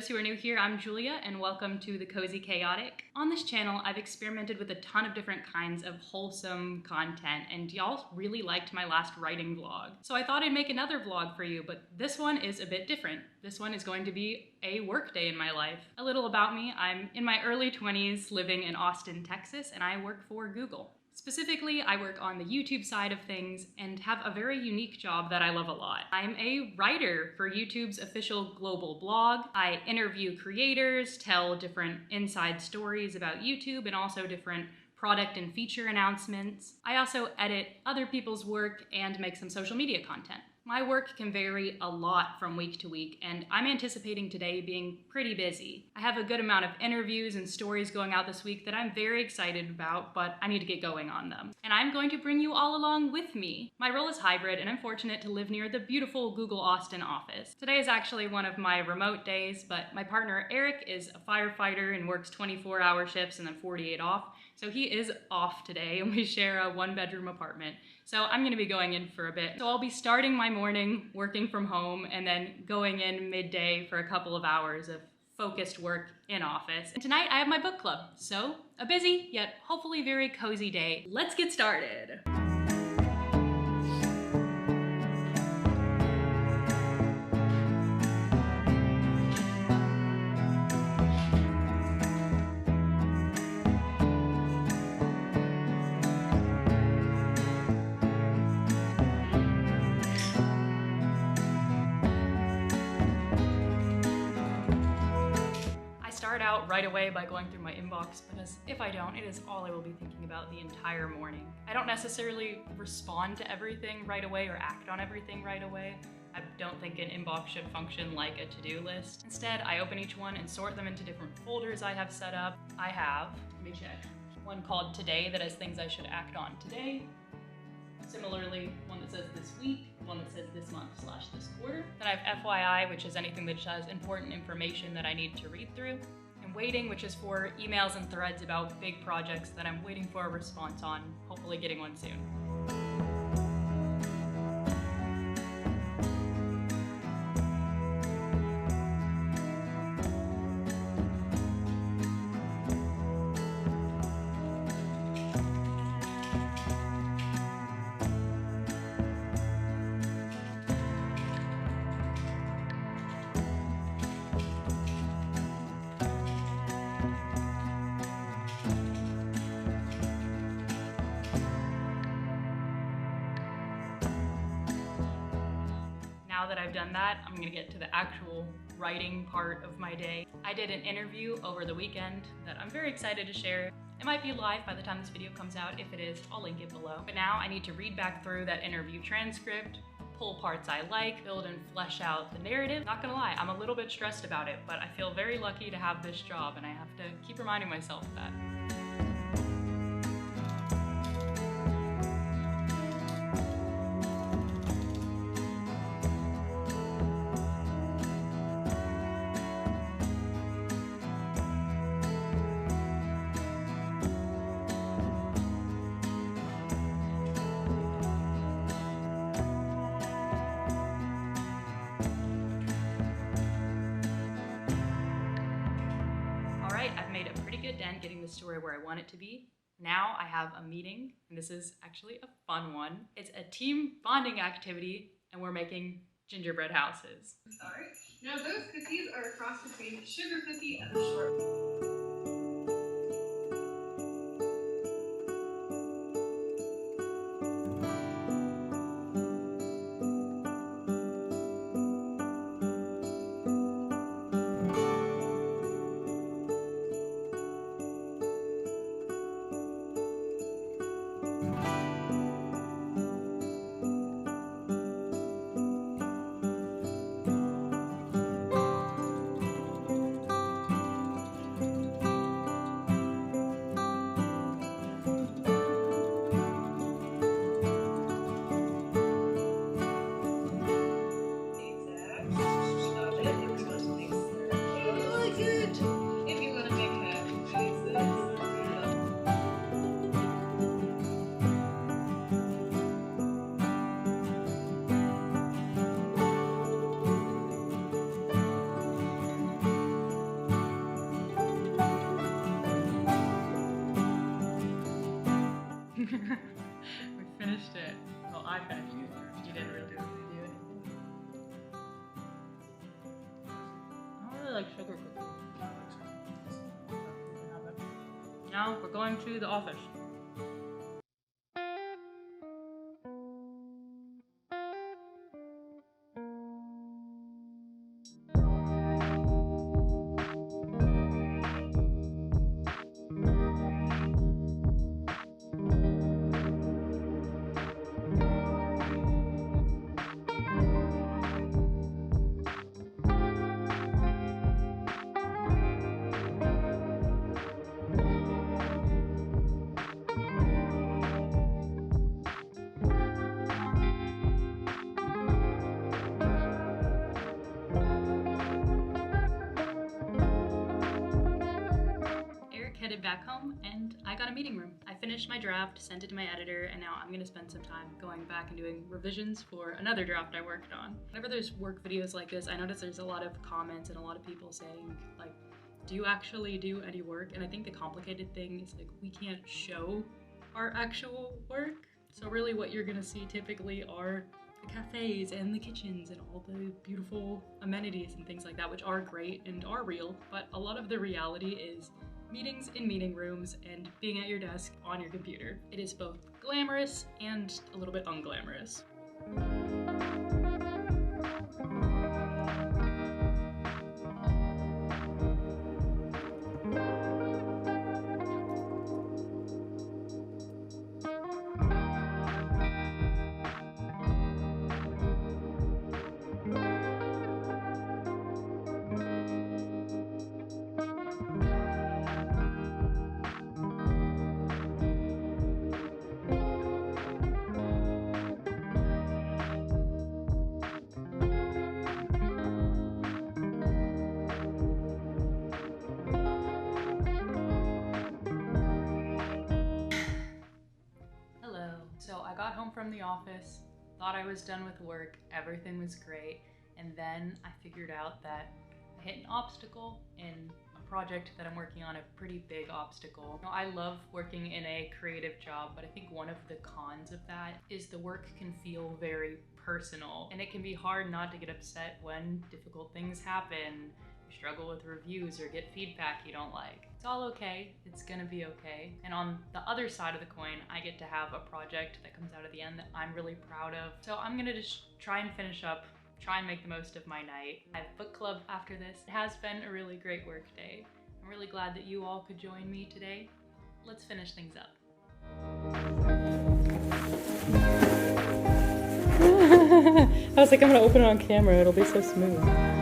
those who are new here, I'm Julia, and welcome to The Cozy Chaotic. On this channel, I've experimented with a ton of different kinds of wholesome content, and y'all really liked my last writing vlog. So I thought I'd make another vlog for you, but this one is a bit different. This one is going to be a work day in my life. A little about me, I'm in my early 20s, living in Austin, Texas, and I work for Google. Specifically, I work on the YouTube side of things and have a very unique job that I love a lot. I'm a writer for YouTube's official global blog. I interview creators, tell different inside stories about YouTube, and also different product and feature announcements. I also edit other people's work and make some social media content. My work can vary a lot from week to week, and I'm anticipating today being pretty busy. I have a good amount of interviews and stories going out this week that I'm very excited about, but I need to get going on them. And I'm going to bring you all along with me. My role is hybrid, and I'm fortunate to live near the beautiful Google Austin office. Today is actually one of my remote days, but my partner Eric is a firefighter and works 24-hour shifts and then 48 off. So he is off today, and we share a one-bedroom apartment. So I'm gonna be going in for a bit. So I'll be starting my morning working from home and then going in midday for a couple of hours of focused work in office. And tonight I have my book club. So a busy, yet hopefully very cozy day. Let's get started. Start out right away by going through my inbox, because if I don't, it is all I will be thinking about the entire morning. I don't necessarily respond to everything right away or act on everything right away. I don't think an inbox should function like a to-do list. Instead, I open each one and sort them into different folders I have set up. I have, let me check, one called Today that has things I should act on today. Similarly, one that says this week, one that says this month/this quarter. Then I have FYI, which is anything that has important information that I need to read through. And Waiting, which is for emails and threads about big projects that I'm waiting for a response on, hopefully getting one soon. Now that I've done that, I'm gonna get to the actual writing part of my day. I did an interview over the weekend that I'm very excited to share. It might be live by the time this video comes out. If it is, I'll link it below. But now I need to read back through that interview transcript, pull parts I like, build and flesh out the narrative. Not gonna lie, I'm a little bit stressed about it, but I feel very lucky to have this job, and I have to keep reminding myself of that. I've made a pretty good dent getting the story where I want it to be. Now I have a meeting, and this is actually a fun one. It's a team bonding activity, and we're making gingerbread houses. I'm sorry. Now those cookies are a cross between a sugar cookie and a short. We finished it. Well, I finished it. You didn't really do anything. I don't really like sugar cookies. Now we're going to the office. Headed back home and I got a meeting room. I finished my draft, sent it to my editor, and now I'm gonna spend some time going back and doing revisions for another draft I worked on. Whenever there's work videos like this, I notice there's a lot of comments and a lot of people saying, like, do you actually do any work? And I think the complicated thing is, like, we can't show our actual work. So really what you're gonna see typically are the cafes and the kitchens and all the beautiful amenities and things like that, which are great and are real, but a lot of the reality is meetings in meeting rooms and being at your desk on your computer. It is both glamorous and a little bit unglamorous. I got home from the office, thought I was done with work, everything was great, and then I figured out that I hit an obstacle in a project that I'm working on, a pretty big obstacle. Now, I love working in a creative job, but I think one of the cons of that is the work can feel very personal, and it can be hard not to get upset when difficult things happen. You struggle with reviews or get feedback you don't like. It's all okay, it's gonna be okay. And on the other side of the coin, I get to have a project that comes out at the end that I'm really proud of. So I'm gonna just try and finish up, try and make the most of my night. I have book club after this. It has been a really great work day. I'm really glad that you all could join me today. Let's finish things up. I was like, I'm gonna open it on camera, it'll be so smooth.